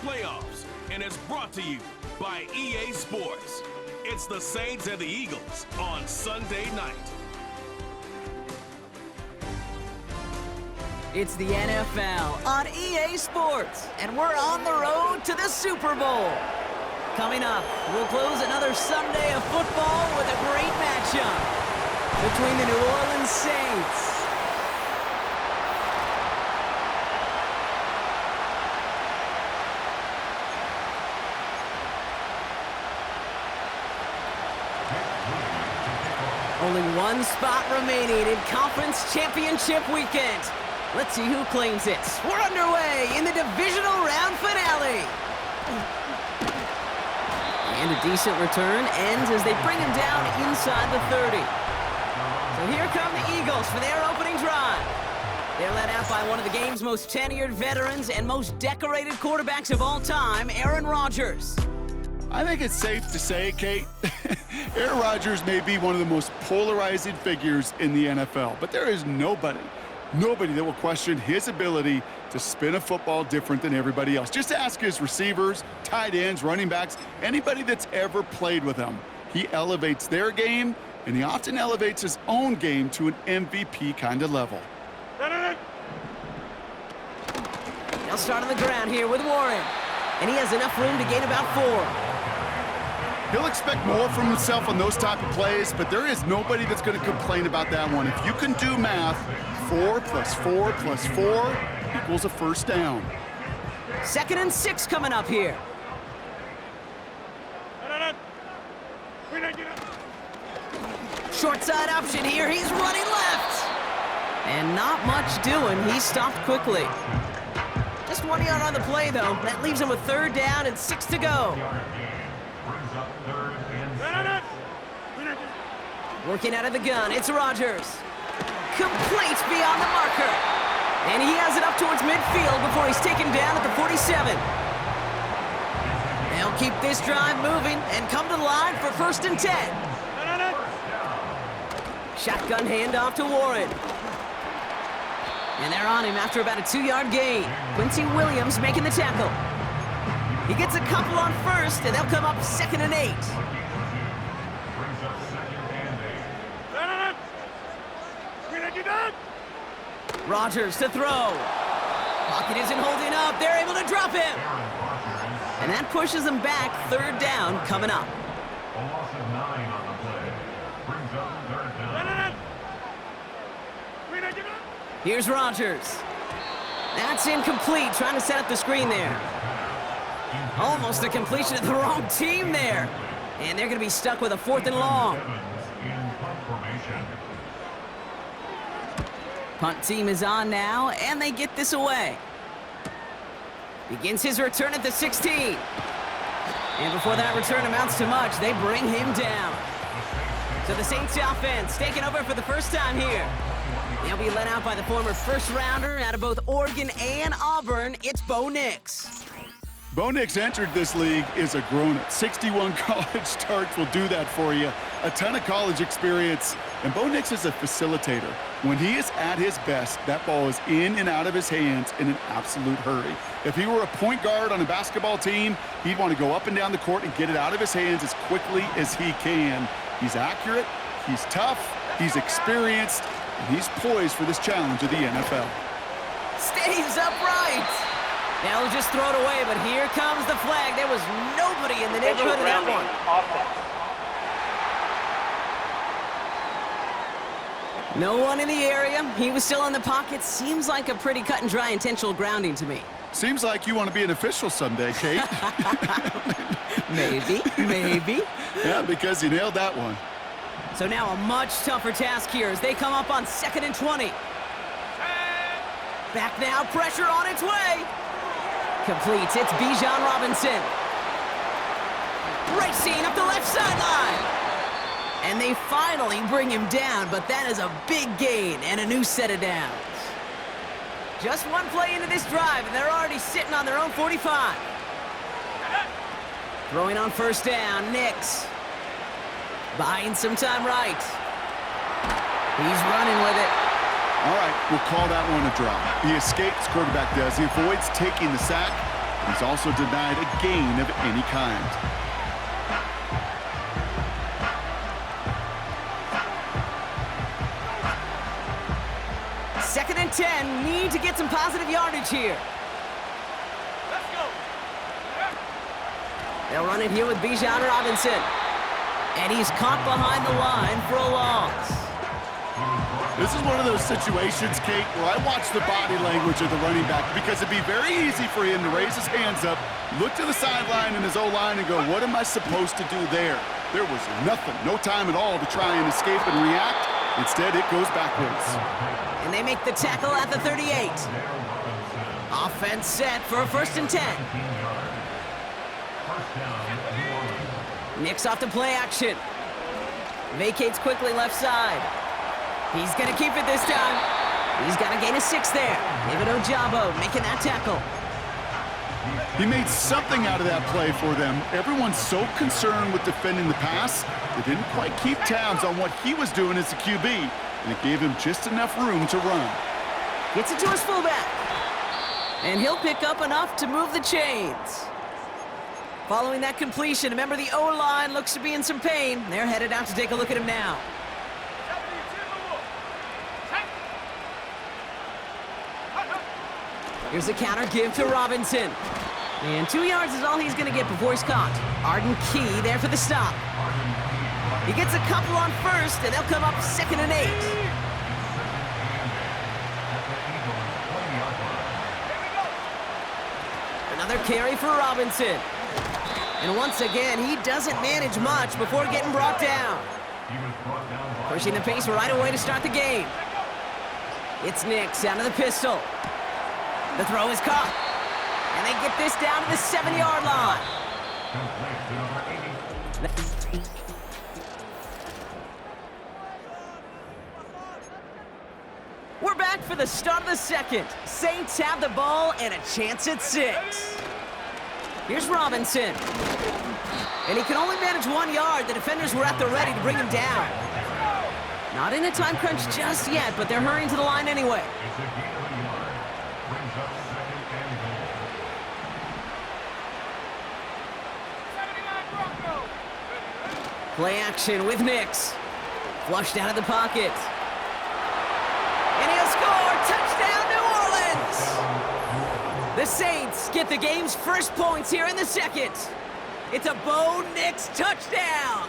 playoffs and is brought to you by EA Sports. It's the Saints and the Eagles on Sunday night. It's the NFL on EA Sports, and we're on the road to the Super Bowl. Coming up, we'll close another Sunday of football with a great matchup between the New Orleans Saints only one spot remaining in Conference Championship Weekend. Let's see who claims it. We're underway in the divisional round finale. And a decent return ends as they bring him down inside the 30. So here come the Eagles for their opening drive. They're led out by one of the game's most tenured veterans and most decorated quarterbacks of all time, Aaron Rodgers. I think it's safe to say, Kate, Aaron Rodgers may be one of the most polarizing figures in the NFL, but there is nobody that will question his ability to spin a football different than everybody else. Just ask his receivers, tight ends, running backs, anybody that's ever played with him. He elevates their game, and he often elevates his own game to an MVP kind of level. They'll start on the ground here with Warren, and he has enough room to gain about 4. He'll expect more from himself on those type of plays, but there is nobody that's going to complain about that one. If you can do math, 4 + 4 + 4 equals a first down. 2nd and 6 coming up here. Short side option here. He's running left. And not much doing. He stopped quickly. Just 1 yard on the play, though. That leaves him with 3rd down and 6 to go. Working out of the gun, it's Rodgers. Complete beyond the marker. And he has it up towards midfield before he's taken down at the 47. They'll keep this drive moving and come to the line for 1st and 10. Shotgun handoff to Warren. And they're on him after about a 2-yard gain. Quincy Williams making the tackle. He gets a couple on 1st, and they'll come up 2nd and 8. Rodgers to throw. Pocket isn't holding up. They're able to drop him. And that pushes them back. 3rd down coming up. Here's Rodgers. That's incomplete. Trying to set up the screen there. Almost a completion of the wrong team there. And they're going to be stuck with a 4th and long. Punt team is on now, and they get this away. Begins his return at the 16. And before that return amounts to much, they bring him down. So the Saints offense taking over for the first time here. They'll be led out by the former first-rounder out of both Oregon and Auburn. It's Bo Nix. Bo Nix entered this league as a grown-up. 61 college starts will do that for you. A ton of college experience. And Bo Nix is a facilitator. When he is at his best, that ball is in and out of his hands in an absolute hurry. If he were a point guard on a basketball team, he'd want to go up and down the court and get it out of his hands as quickly as he can. He's accurate, he's tough, he's experienced, and he's poised for this challenge of the NFL. Stays upright. They'll just throw it away, but here comes the flag. There was nobody in the neighborhood of that one. No one in the area. He was still in the pocket. Seems like a pretty cut and dry intentional grounding to me. Seems like you want to be an official someday, Kate. Maybe. Yeah, because you nailed that one. So now a much tougher task here as they come up on 2nd and 20. Back now, pressure on its way. Completes, it's Bijan Robinson. Racing up the left sideline. And they finally bring him down, but that is a big gain and a new set of downs. Just one play into this drive, and they're already sitting on their own 45. Throwing on 1st down, Nix. Buying some time right. He's running with it. All right, we'll call that one a drop. He escapes, quarterback does. He avoids taking the sack. He's also denied a gain of any kind. Second and 10, need to get some positive yardage here. Let's go. They'll run it here with Bijan Robinson. And he's caught behind the line for a loss. This is one of those situations, Kate, where I watch the body language of the running back because it'd be very easy for him to raise his hands up, look to the sideline and his O-line and go, what am I supposed to do there? There was nothing, no time at all to try and escape and react. Instead, it goes backwards. And they make the tackle at the 38. Offense set for a 1st and 10. Nicks off the play action. Vacates quickly left side. He's going to keep it this time. He's got to gain a 6 there. David Ojabo making that tackle. He made something out of that play for them. Everyone's so concerned with defending the pass, they didn't quite keep tabs on what he was doing as a QB, and it gave him just enough room to run. Gets it to his fullback. And he'll pick up enough to move the chains. Following that completion, remember the O-line looks to be in some pain. They're headed out to take a look at him now. Here's a counter give to Robinson. And 2 yards is all he's going to get before he's caught. Arden Key there for the stop. He gets a couple on first, and they'll come up 2nd and 8. Another carry for Robinson. And once again, he doesn't manage much before getting brought down. Pushing the pace right away to start the game. It's Nicks out of the pistol. The throw is caught. And they get this down to the 7-yard line. We're back for the start of the second. Saints have the ball and a chance at 6. Here's Robinson. And he can only manage 1 yard. The defenders were at the ready to bring him down. Not in a time crunch just yet, but they're hurrying to the line anyway. Play action with Nicks. Flushed out of the pocket. And he'll score! Touchdown, New Orleans! The Saints get the game's first points here in the second. It's a Bo Nix touchdown!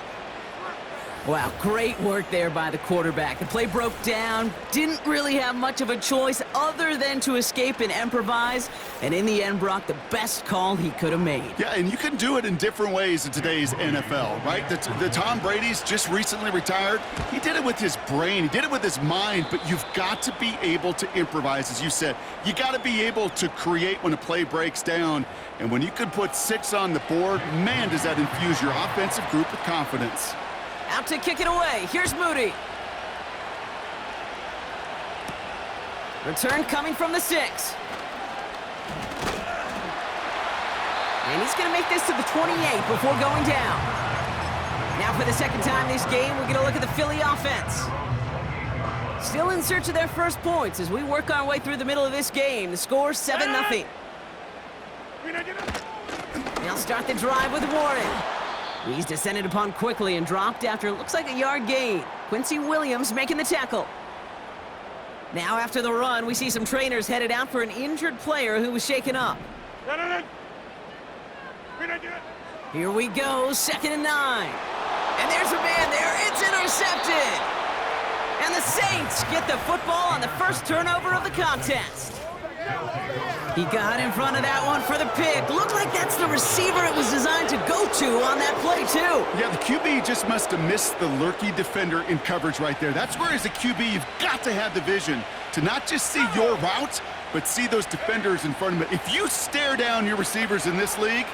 Wow, great work there by the quarterback. The play broke down, didn't really have much of a choice other than to escape and improvise, and in the end, Brock, the best call he could have made. Yeah, and you can do it in different ways in today's NFL, right? The Tom Brady's just recently retired. He did it with his brain. He did it with his mind, but you've got to be able to improvise, as you said. You got to be able to create when a play breaks down, and when you can put 6 on the board, man, does that infuse your offensive group with confidence. Out to kick it away. Here's Moody. Return coming from the 6. And he's going to make this to the 28 before going down. Now for the second time this game, we're going to look at the Philly offense. Still in search of their first points as we work our way through the middle of this game. The score 7-0. They'll start the drive with Warren. He's descended upon quickly and dropped after it looks like a yard gain. Quincy Williams making the tackle. Now after the run, we see some trainers headed out for an injured player who was shaken up. Here we go, 2nd and 9. And there's a man there, it's intercepted. And the Saints get the football on the first turnover of the contest. He got in front of that one for the pick. Looked like that's the receiver it was designed to go to on that play, too. Yeah, the QB just must have missed the lurky defender in coverage right there. That's where, as a QB, you've got to have the vision to not just see your route, but see those defenders in front of it. If you stare down your receivers in this league,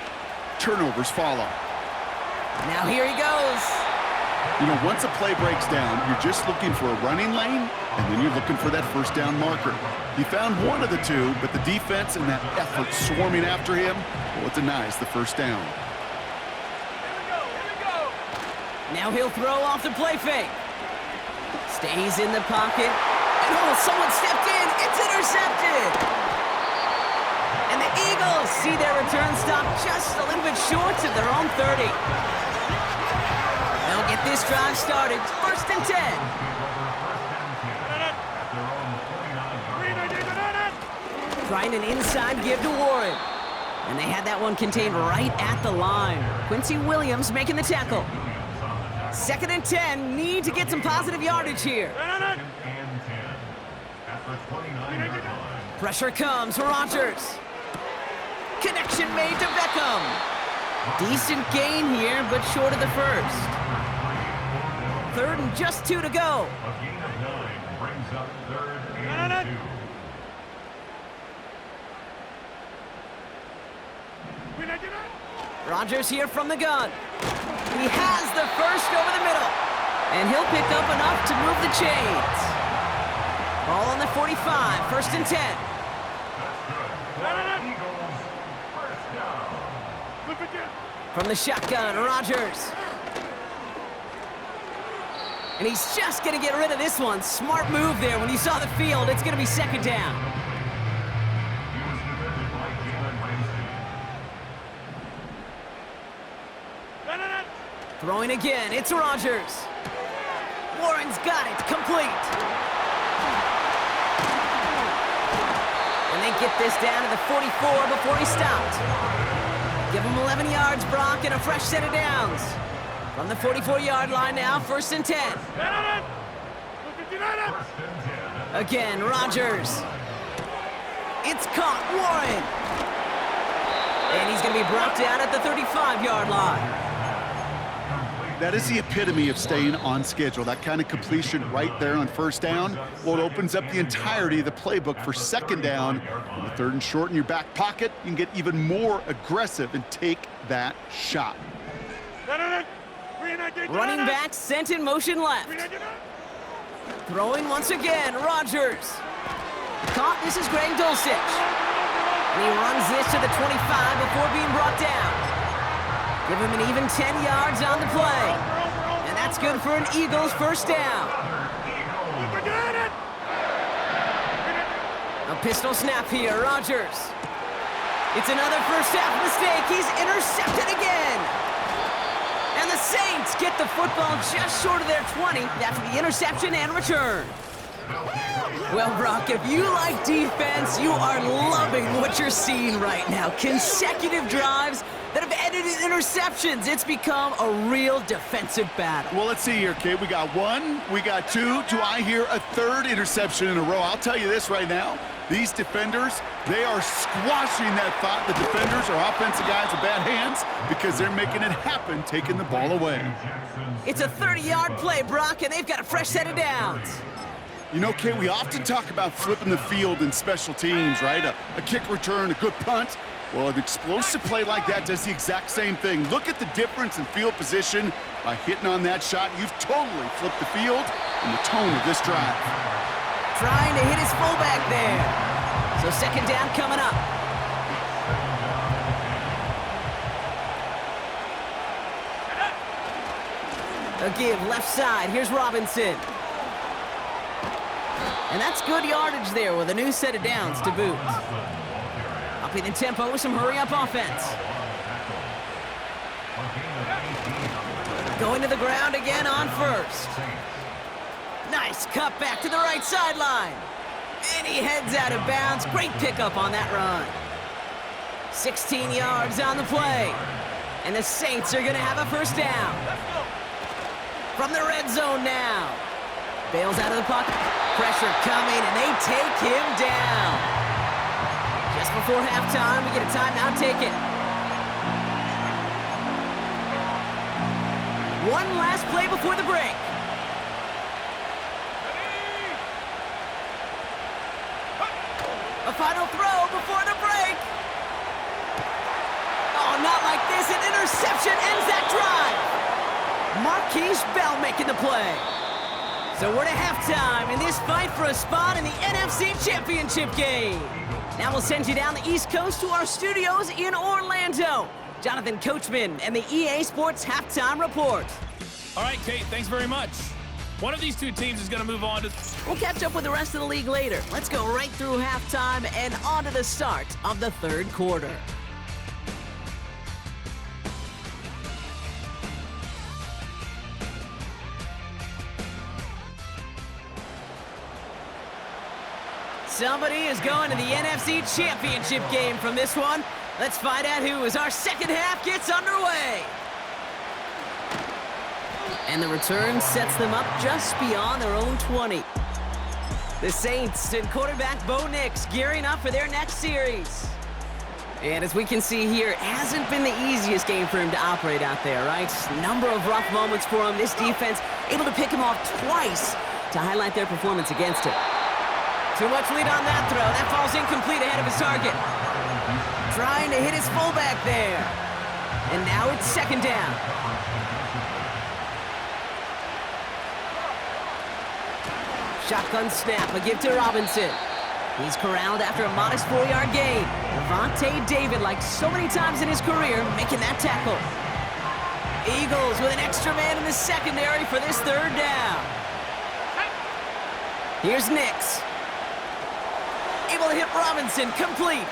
turnovers follow. Now here he goes. You know, once a play breaks down, you're just looking for a running lane, and then you're looking for that first down marker. He found one of the two, but the defense and that effort swarming after him, well, it denies the first down. Now he'll throw off the play fake. Stays in the pocket. And oh, someone stepped in. It's intercepted. And the Eagles see their return stop just a little bit short of their own 30. They'll get this drive started. 1st and 10. Trying an inside give to Warren. And they had that one contained right at the line. Quincy Williams making the tackle. 2nd and 10. Need to get some positive yardage here. Pressure comes for Rodgers. Connection made to Beckham. Decent gain here, but short of the first. 3rd and just 2 to go. A gain of 9 brings up 3rd and 2. Rodgers here from the gun. He has the first over the middle. And he'll pick up enough to move the chains. Ball on the 45, 1st and 10. From the shotgun, Rodgers. And he's just going to get rid of this one. Smart move there when he saw the field. It's going to be 2nd down. Throwing again, it's Rodgers. Warren's got it, complete. And they get this down to the 44 before he stopped. Give him 11 yards, Brock, and a fresh set of downs. From the 44-yard line now, 1st and 10. Again, Rodgers. It's caught, Warren. And he's going to be brought down at the 35-yard line. That is the epitome of staying on schedule. That kind of completion right there on 1st down. Well, it opens up the entirety of the playbook for 2nd down. On the 3rd and short in your back pocket, you can get even more aggressive and take that shot. Running back sent in motion left. Throwing once again, Rodgers. Caught, this is Greg Dulcich. And he runs this to the 25 before being brought down. Give him an even 10 yards on the play. And that's good for an Eagles 1st down. A pistol snap here, Rodgers. It's another first half mistake. He's intercepted again. And the Saints get the football just short of their 20 after the interception and return. Well, Brock, if you like defense, you are loving what you're seeing right now. Consecutive drives that have ended in interceptions. It's become a real defensive battle. Well, let's see here, kid. We got 1, we got 2. Do I hear a 3rd interception in a row? I'll tell you this right now. These defenders, they are squashing that thought the defenders are offensive guys with bad hands because they're making it happen, taking the ball away. It's a 30-yard play, Brock, and they've got a fresh set of downs. You know, Kay, we often talk about flipping the field in special teams, right? A kick return, a good punt. Well, an explosive play like that does the exact same thing. Look at the difference in field position. By hitting on that shot, you've totally flipped the field and the tone of this drive. Trying to hit his fullback there. So 2nd down coming up. A give left side. Here's Robinson. And that's good yardage there with a new set of downs to boot. Upping the tempo with some hurry-up offense. Going to the ground again on 1st. Nice cut back to the right sideline. And he heads out of bounds. Great pickup on that run. 16 yards on the play. And the Saints are going to have a 1st down. From the red zone now. Bails out of the pocket. Pressure coming, and they take him down. Just before halftime, we get a timeout, take it. One last play before the break. A final throw before the break. Oh, not like this. An interception ends that drive. Marquise Bell making the play. So we're to halftime in this fight for a spot in the NFC Championship game. Now we'll send you down the East Coast to our studios in Orlando. Jonathan Coachman and the EA Sports Halftime Report. All right, Kate, thanks very much. One of these two teams is going to move on to... We'll catch up with the rest of the league later. Let's go right through halftime and on to the start of the 3rd quarter. Somebody is going to the NFC Championship game from this one. Let's find out who as our second half gets underway. And the return sets them up just beyond their own 20. The Saints and quarterback Bo Nix gearing up for their next series. And as we can see here, it hasn't been the easiest game for him to operate out there, right? Number of rough moments for him. This defense able to pick him off twice to highlight their performance against him. Too much lead on that throw. That falls incomplete ahead of his target. Trying to hit his fullback there. And now it's second down. Shotgun snap, a give to Robinson. He's corralled after a modest 4-yard gain. Devontae David, like so many times in his career, making that tackle. Eagles with an extra man in the secondary for this third down. Here's Nix. Able to hit Robinson, complete.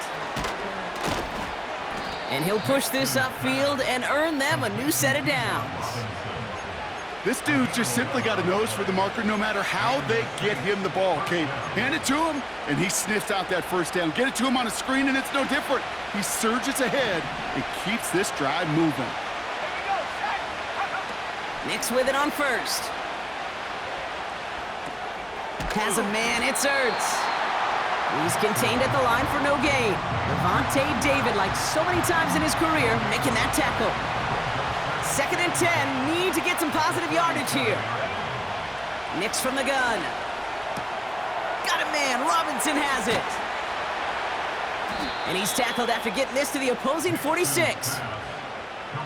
And he'll push this upfield and earn them a new set of downs. This dude just simply got a nose for the marker no matter how they get him the ball, Kate. Hand it to him, and he sniffs out that first down. Get it to him on a screen, and it's no different. He surges ahead and keeps this drive moving. Nix with it on first. Has a man, it's Ertz. He's contained at the line for no gain. Devontae David, like so many times in his career, making that tackle. Second and 10, need to get some positive yardage here. Nix from the gun. Got a man, Robinson has it. And he's tackled after getting this to the opposing 46.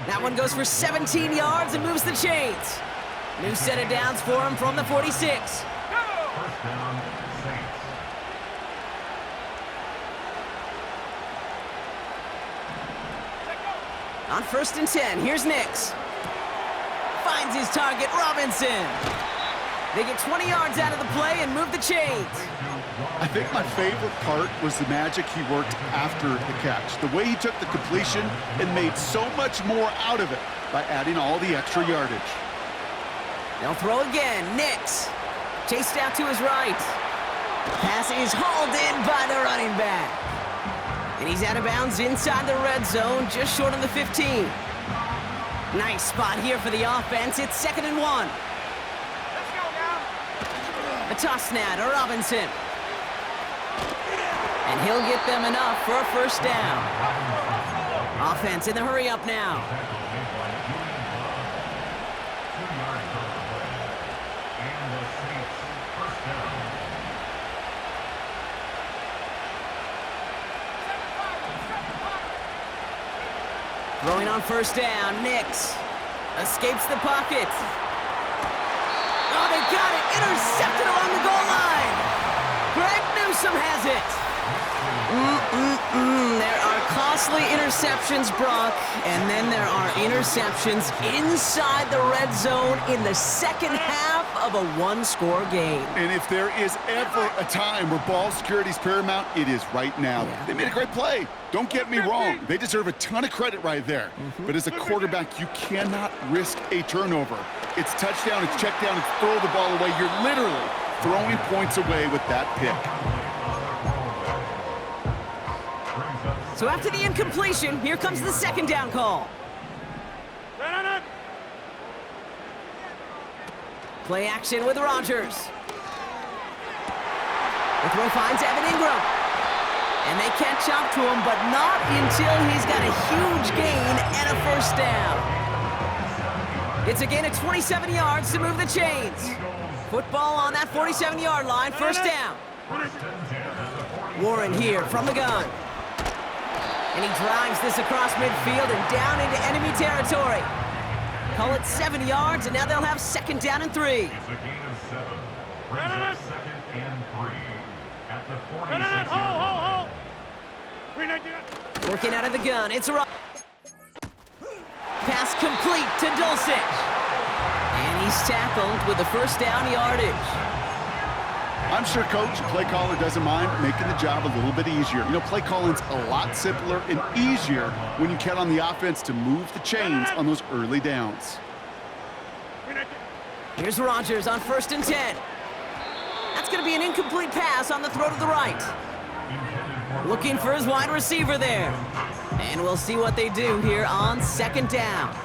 That one goes for 17 yards and moves the chains. New set of downs for him from the 46. First down, Saints. On first and 10, here's Nix. Finds his target, Robinson. They get 20 yards out of the play and move the chains. I think my favorite part was the magic he worked after the catch. The way he took the completion and made so much more out of it by adding all the extra yardage. They'll throw again, Nix. Chased out to his right. Pass is hauled in by the running back. And he's out of bounds inside the red zone, just short of the 15. Nice spot here for the offense. It's second and 1. Let's go now. A toss now to Robinson. And he'll get them enough for a first down. Offense in the hurry up now. Throwing on first down, Nix escapes the pocket. Oh, they got it! Intercepted along the goal line! Greg Newsome has it! There are costly interceptions, Brock, and then there are interceptions inside the red zone in the second half of a one-score game. And if there is ever a time where ball security is paramount, it is right now. Yeah. They made a great play. Don't get me wrong. They deserve a ton of credit right there. But as a quarterback, you cannot risk a turnover. It's touchdown, it's check down, it's throw the ball away. You're literally throwing points away with that pick. So after the incompletion, here comes the second down call. Play action with Rodgers. The throw finds Evan Ingram. And they catch up to him, but not until he's got a huge gain and a first down. It's a gain of 27 yards to move the chains. Football on that 47-yard line, first down. Warren here from the gun. And he drives this across midfield and down into enemy territory. Call it 7 yards, and now they'll have second down and 3. It's a gain of 7. Brings up second and 3 at the 46-yard line. Working out of the gun, it's a pass complete to Dulcich. And he's tackled with the first down yardage. I'm sure coach and play caller doesn't mind making the job a little bit easier. You know, play calling's a lot simpler and easier when you count on the offense to move the chains on those early downs. Here's Rodgers on first and 10. That's going to be an incomplete pass on the throw to the right. Looking for his wide receiver there. And we'll see what they do here on second down.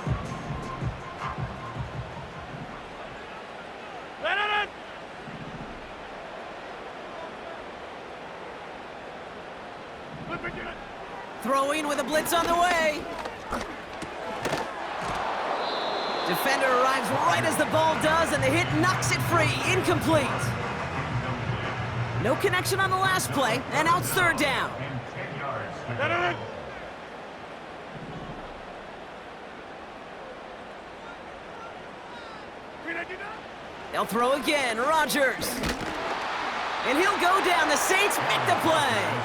Throwing with a blitz on the way. Defender arrives right as the ball does, and the hit knocks it free. Incomplete. No connection on the last play, and now it's third down. They'll throw again. Rodgers. And he'll go down. The Saints make the play.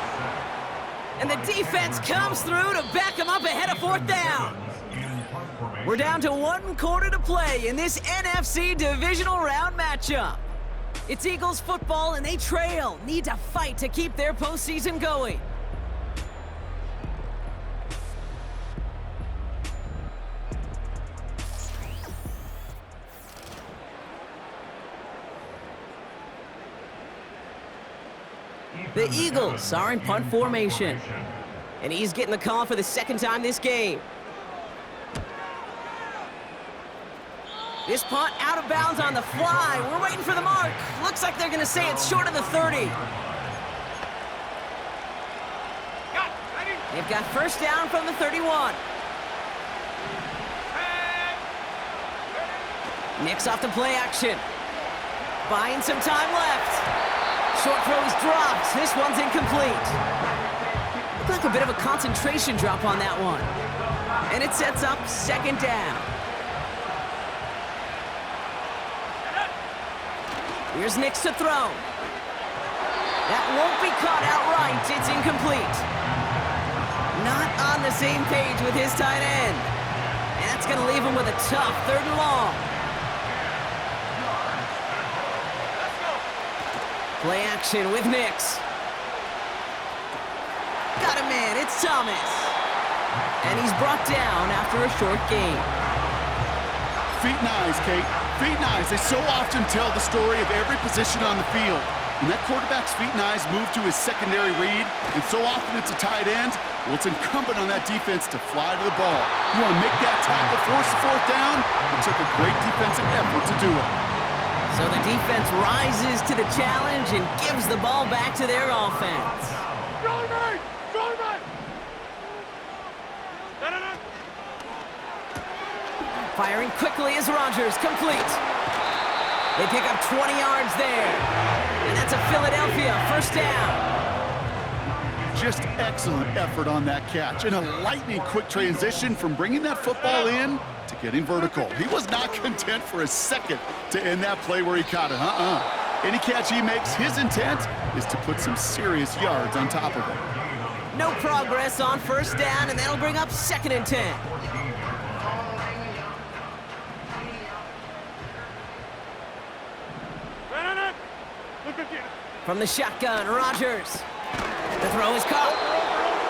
And the defense comes through to back him up ahead of fourth down. We're down to 1 quarter to play in this NFC divisional round matchup. It's Eagles football, and they trail. Need to fight to keep their postseason going. The Eagles are in punt formation. And he's getting the call for the second time this game. This punt out of bounds on the fly. We're waiting for the mark. Looks like they're going to say it's short of the 30. They've got first down from the 31. Nick's off the play action. Buying some time left. Short throw is dropped. This one's incomplete. Looked like a bit of a concentration drop on that one. And it sets up second down. Here's Nick's to throw. That won't be caught outright. It's incomplete. Not on the same page with his tight end. And that's going to leave him with a tough third and long. Play action with Nix. Got him in. It's Thomas. And he's brought down after a short gain. Feet and eyes, Kate. Feet and eyes. They so often tell the story of every position on the field. When that quarterback's feet and eyes move to his secondary read, and so often it's a tight end, well, it's incumbent on that defense to fly to the ball. You want to make that tackle, force the fourth down? It took a great defensive effort to do it. So the defense rises to the challenge and gives the ball back to their offense. Firing quickly is Rodgers, complete. They pick up 20 yards there. And that's a Philadelphia first down. Just excellent effort on that catch. And a lightning-quick transition from bringing that football in to getting vertical. He was not content for a second to end that play where he caught it. Any catch he makes, his intent is to put some serious yards on top of it. No progress on first down, and that'll bring up second and 10. From the shotgun, Rodgers. The throw is caught.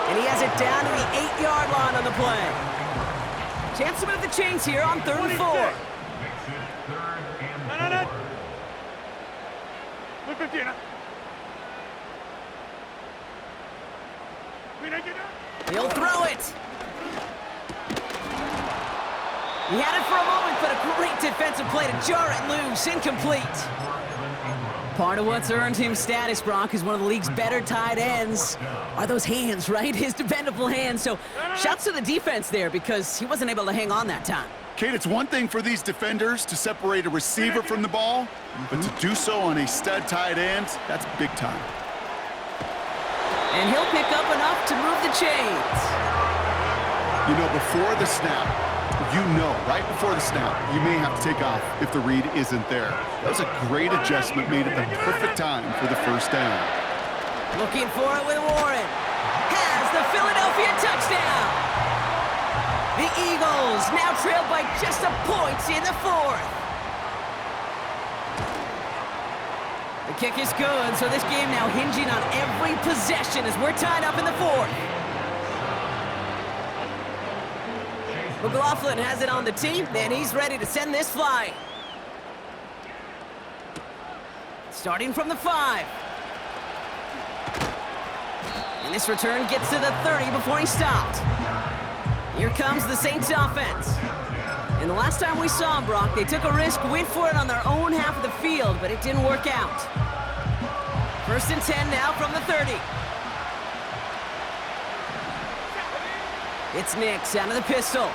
And he has it down to the 8-yard line on the play. Chance to move the chains here on 3rd and 4. He'll throw it. He had it for a moment, but a great defensive play to jar it loose. Incomplete. Part of what's earned him status, Brock, is one of the league's better tight ends. Are those hands, right? His dependable hands. So shouts to the defense there because he wasn't able to hang on that time. Kate, it's one thing for these defenders to separate a receiver from the ball, but to do so on a stud tight end, that's big time. And he'll pick up enough to move the chains. You know, before the snap, right before the snap, you may have to take off if the read isn't there. That was a great adjustment made at the perfect time for the first down. Looking for it with Warren. Has the Philadelphia touchdown. The Eagles now trailed by just a point in the 4th. The kick is good, so this game now hinging on every possession as we're tied up in the 4th. McLaughlin has it on the tee, and he's ready to send this flying. Starting from the 5. And this return gets to the 30 before he stopped. Here comes the Saints offense. And the last time we saw them, Brock, they took a risk, went for it on their own half of the field, but it didn't work out. 1st and 10 now from the 30. It's Nix out of the pistol.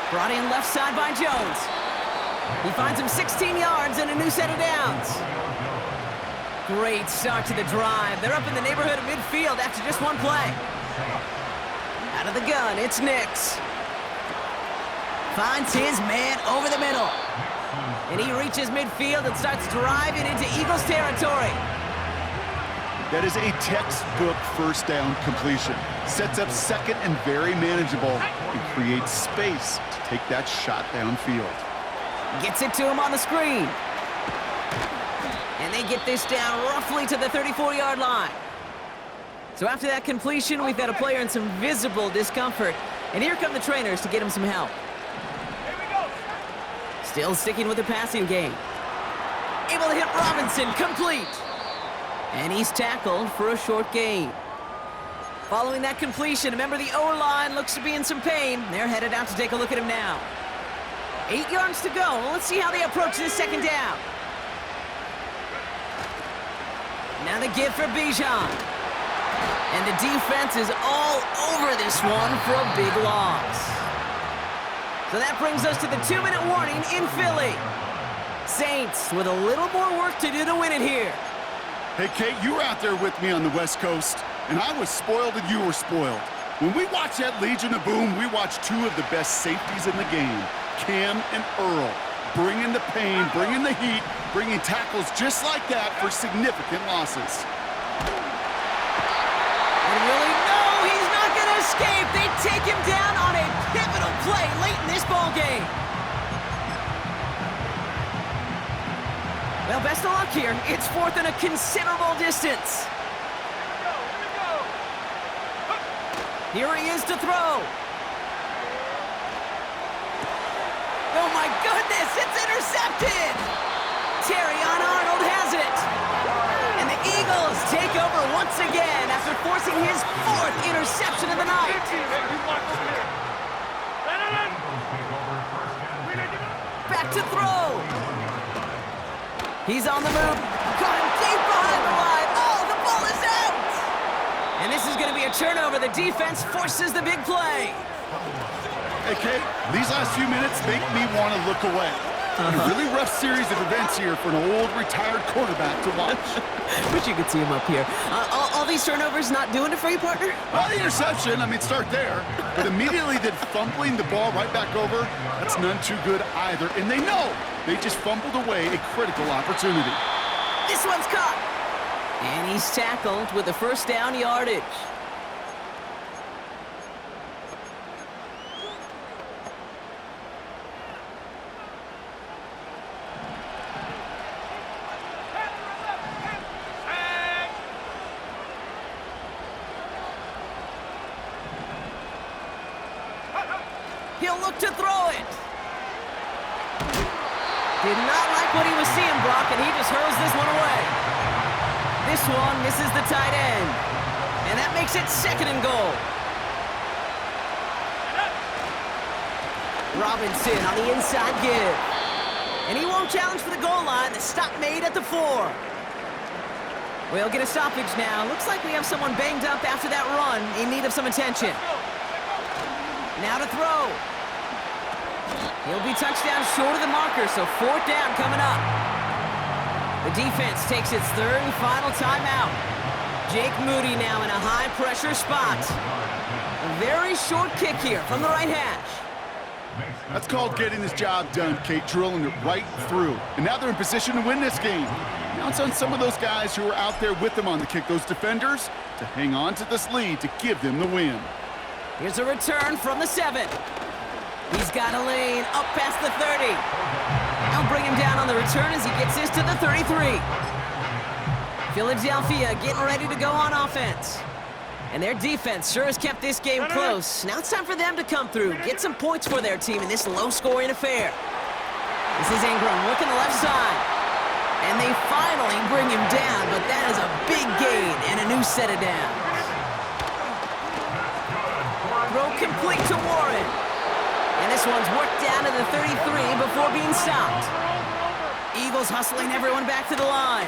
Brought in left side by Jones. He finds him 16 yards and a new set of downs. Great start to the drive. They're up in the neighborhood of midfield after just one play. Out of the gun, it's Nix. Finds his man over the middle. And he reaches midfield and starts driving into Eagles territory. That is a textbook first down completion. Sets up second and very manageable and creates space to take that shot downfield. Gets it to him on the screen. And they get this down roughly to the 34-yard line. So after that completion, we've got a player in some visible discomfort. And here come the trainers to get him some help. Still sticking with the passing game. Able to hit Robinson, complete. And he's tackled for a short gain. Following that completion, remember the O-line looks to be in some pain. They're headed out to take a look at him now. 8 yards to go. Let's see how they approach this second down. Now the give for Bijan. And the defense is all over this one for a big loss. So that brings us to the 2-minute warning in Philly. Saints with a little more work to do to win it here. Hey, Kate, you were out there with me on the West Coast, and I was spoiled and you were spoiled. When we watched that Legion of Boom, we watched two of the best safeties in the game, Cam and Earl, bringing the pain, bringing the heat, bringing tackles just like that for significant losses. And really, no, he's not going to escape. They take him down on a pivotal play late in this ball game. Well, best of luck here. It's 4th and a considerable distance. Here he is to throw. Oh my goodness, it's intercepted! Terrion Arnold has it. And the Eagles take over once again after forcing his 4th interception of the night. Back to throw. He's on the move. Caught him deep behind the line. Oh, the ball is out! And this is going to be a turnover. The defense forces the big play. Hey, Kate, these last few minutes make me want to look away. A really rough series of events here for an old retired quarterback to watch. Wish you could see him up here. All these turnovers not doing it for you, partner? Well, the interception, I mean, start there. But immediately then fumbling the ball right back over, that's none too good either. And they know they just fumbled away a critical opportunity. This one's caught. And he's tackled with the first down yardage. He'll look to throw it. Did not like what he was seeing, Brock, and he just hurls this one away. This one misses the tight end. And that makes it 2nd and goal. Robinson on the inside give. And he won't challenge for the goal line. The stop made at the 4. We'll get a stoppage now. Looks like we have someone banged up after that run in need of some attention. Now to throw. He'll be touchdown short of the marker, so 4th down coming up. The defense takes its 3rd and final timeout. Jake Moody now in a high-pressure spot. A very short kick here from the right hash. That's called getting this job done, Kate, drilling it right through. And now they're in position to win this game. Now it's on some of those guys who are out there with them on the kick, those defenders, to hang on to this lead to give them the win. Here's a return from the 7. He's got a lane up past the 30. They'll bring him down on the return as he gets this to the 33. Philadelphia getting ready to go on offense. And their defense sure has kept this game close. Now it's time for them to come through, get some points for their team in this low-scoring affair. This is Ingram working the left side. And they finally bring him down, but that is a big gain and a new set of downs. Throw complete to Warren. And this one's worked down to the 33 before being stopped. Eagles hustling everyone back to the line.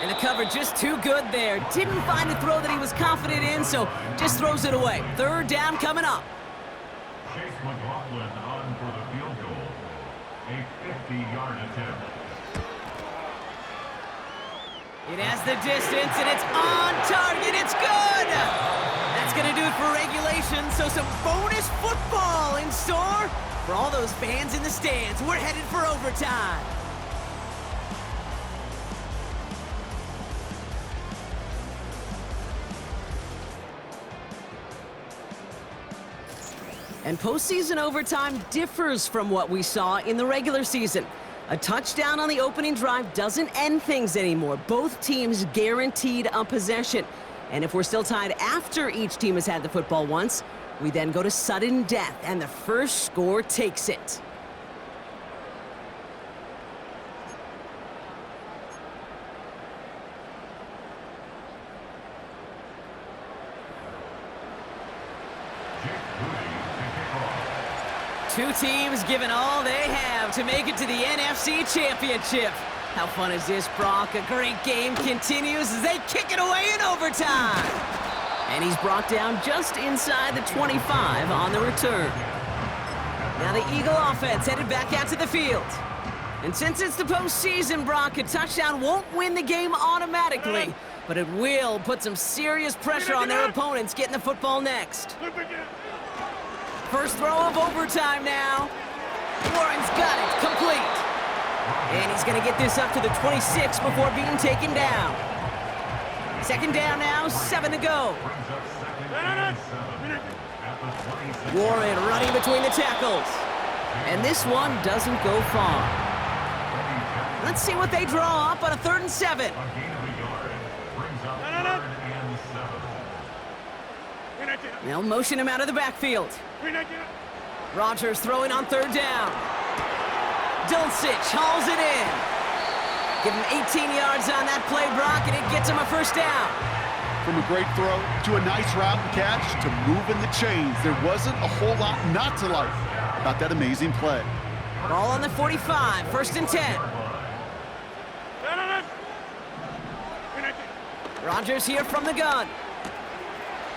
And the cover just too good there. Didn't find a throw that he was confident in, so just throws it away. Third down coming up. Chase McLaughlin on for the field goal. A 50-yard attempt. It has the distance, and it's on target. It's good! That's going to do it for regulation, so some bonus football in store for all those fans in the stands. We're headed for overtime. And postseason overtime differs from what we saw in the regular season. A touchdown on the opening drive doesn't end things anymore. Both teams guaranteed a possession. And if we're still tied after each team has had the football once, we then go to sudden death, and the first score takes it. Two teams giving all they have to make it to the NFC Championship. How fun is this, Brock? A great game continues as they kick it away in overtime. And he's brought down just inside the 25 on the return. Now the Eagle offense headed back out to the field. And since it's the postseason, Brock, a touchdown won't win the game automatically, but it will put some serious pressure on their opponents getting the football next. First throw of overtime now. Warren's got it, complete. And he's going to get this up to the 26 before being taken down. Second down now, 7 to go. Warren running between the tackles. And this one doesn't go far. Let's see what they draw up on a 3rd and 7. They'll motion him out of the backfield. Rodgers throwing on 3rd down. Dulcich hauls it in. Give him 18 yards on that play, Brock, and it gets him a first down. From a great throw to a nice route and catch to moving the chains, there wasn't a whole lot not to like about that amazing play. Ball on the 45, 1st and 10. Rodgers here from the gun.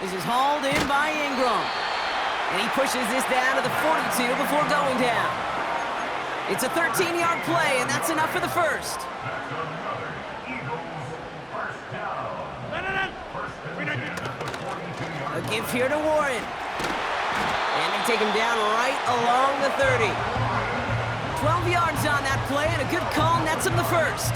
This is hauled in by Ingram. And he pushes this down to the 42 before going down. It's a 13-yard play, and that's enough for the first. A give here to Warren. And they take him down right along the 30. 12 yards on that play, and a good call nets him the first.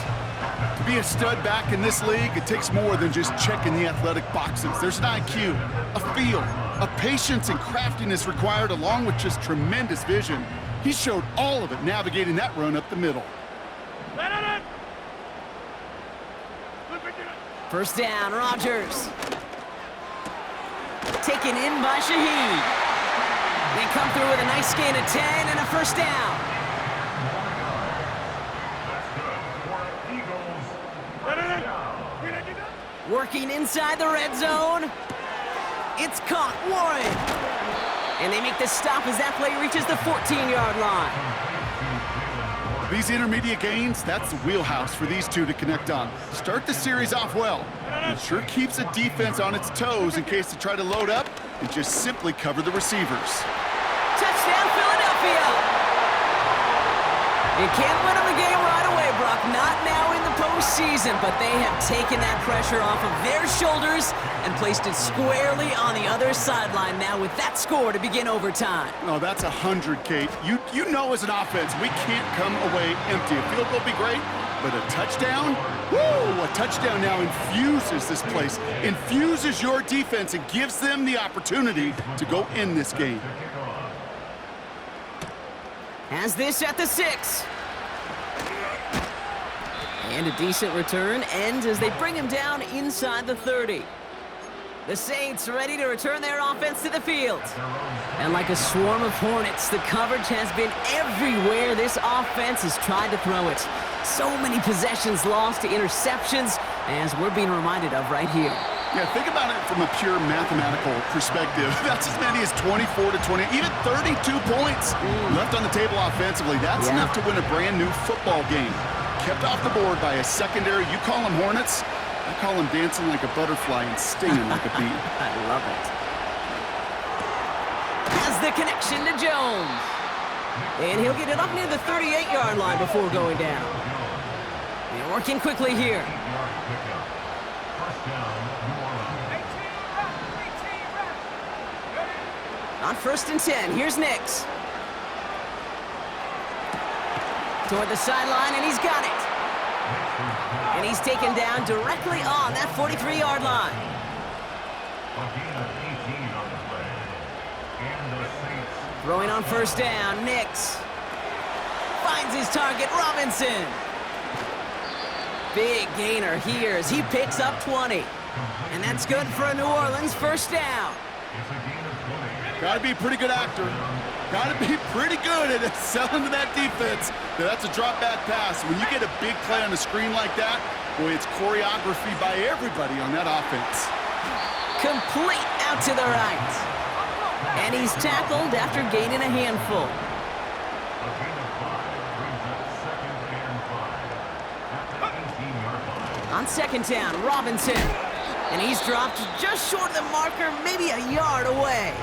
To be a stud back in this league, it takes more than just checking the athletic boxes. There's an IQ, a feel, a patience and craftiness required along with just tremendous vision. He showed all of it navigating that run up the middle. First down, Rodgers. Taken in by Shaheed. They come through with a nice gain of 10 and a first down. Working inside the red zone. It's caught, Warren. And they make the stop as that play reaches the 14-yard line. These intermediate gains, that's the wheelhouse for these two to connect on. Start the series off well. It sure keeps the defense on its toes in case they try to load up and just simply cover the receivers. Touchdown, Philadelphia! You can't win them the game right away, Brock. Not now in the postseason, but they have taken that pressure off of their shoulders and placed it squarely on the other sideline now with that score to begin overtime. Oh, that's 100, Kate. You know as an offense, we can't come away empty. A field goal will be great, but a touchdown? Woo! A touchdown now infuses this place, infuses your defense, and gives them the opportunity to go in this game. Has this at the 6. And a decent return ends as they bring him down inside the 30. The Saints ready to return their offense to the field. And like a swarm of hornets, the coverage has been everywhere this offense has tried to throw it. So many possessions lost to interceptions, as we're being reminded of right here. Yeah, think about it from a pure mathematical perspective. That's as many as 24 to 20, even 32 points left on the table offensively. That's enough to win a brand new football game. Kept off the board by a secondary. You call them Hornets, I call them dancing like a butterfly and stinging like a bee. I love it. Has the connection to Jones. And he'll get it up near the 38-yard line before going down. They're working quickly here. On 1st and 10, here's Nix. Toward the sideline, and he's got it. And he's taken down directly on that 43-yard line. Throwing on 1st down, Nix. Finds his target, Robinson. Big gainer here as he picks up 20. And that's good for a New Orleans 1st down. Got to be a pretty good actor. Got to be pretty good at selling to that defense. That's a drop-back pass. When you get a big play on the screen like that, boy, it's choreography by everybody on that offense. Complete out to the right. And he's tackled after gaining a handful. On 2nd down, Robinson. And he's dropped just short of the marker, maybe a yard away.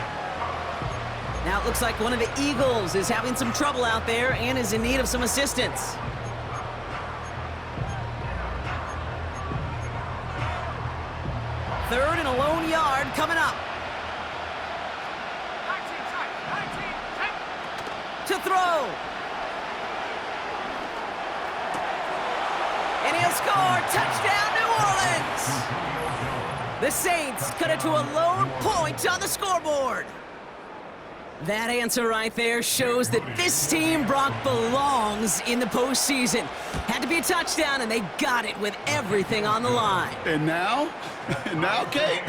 Now it looks like one of the Eagles is having some trouble out there and is in need of some assistance. Third and a lone yard coming up. To throw. And he'll score. Touchdown, New Orleans. The Saints cut it to a lone point on the scoreboard. That answer right there shows that this team, Brock, belongs in the postseason. Had to be a touchdown, and they got it with everything on the line. And now, Kate,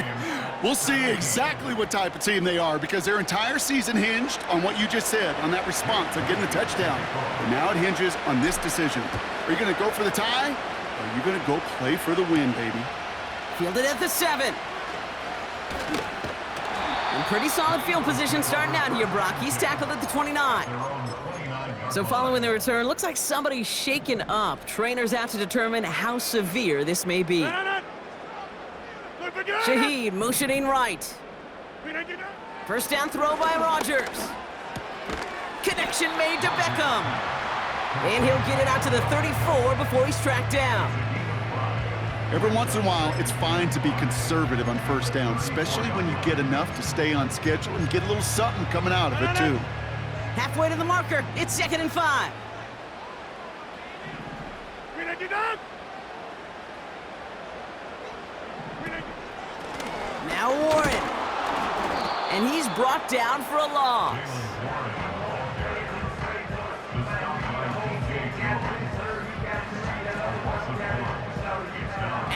we'll see exactly what type of team they are because their entire season hinged on what you just said, on that response, on getting the touchdown. And now it hinges on this decision. Are you going to go for the tie, or are you going to go play for the win, baby? Fielded at the 7. And pretty solid field position starting out here, Brock. He's tackled at the 29. So following the return, looks like somebody's shaken up. Trainers out to determine how severe this may be. Shaheed motioning right. 1st down throw by Rodgers. Connection made to Beckham. And he'll get it out to the 34 before he's tracked down. Every once in a while, it's fine to be conservative on 1st down, especially when you get enough to stay on schedule and get a little something coming out of it, too. Halfway to the marker. It's 2nd and 5. Now Warren. And he's brought down for a loss.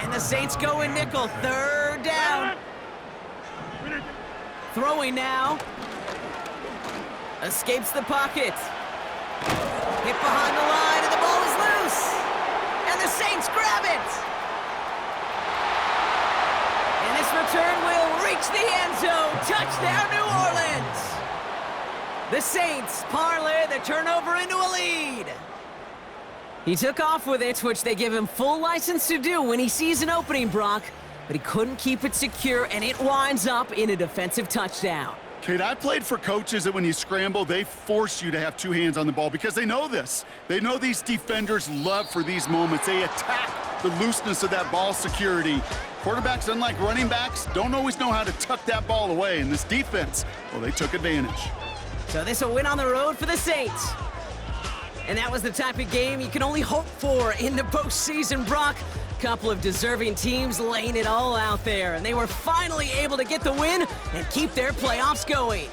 And the Saints go in nickel. 3rd down. Throwing now. Escapes the pocket. Hit behind the line, and the ball is loose. And the Saints grab it. And this return will reach the end zone. Touchdown, New Orleans. The Saints parlay the turnover into a lead. He took off with it, which they give him full license to do when he sees an opening, Brock. But he couldn't keep it secure, and it winds up in a defensive touchdown. Kate, I played for coaches that when you scramble, they force you to have 2 hands on the ball because they know this. They know these defenders love for these moments. They attack the looseness of that ball security. Quarterbacks, unlike running backs, don't always know how to tuck that ball away. And this defense, well, they took advantage. So this will win on the road for the Saints. And that was the type of game you can only hope for in the postseason, Brock. Couple of deserving teams laying it all out there, and they were finally able to get the win and keep their playoffs going.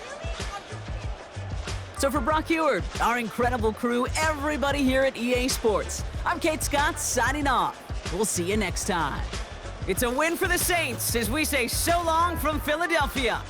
So for Brock Ewart, our incredible crew, everybody here at EA Sports, I'm Kate Scott signing off. We'll see you next time. It's a win for the Saints as we say so long from Philadelphia.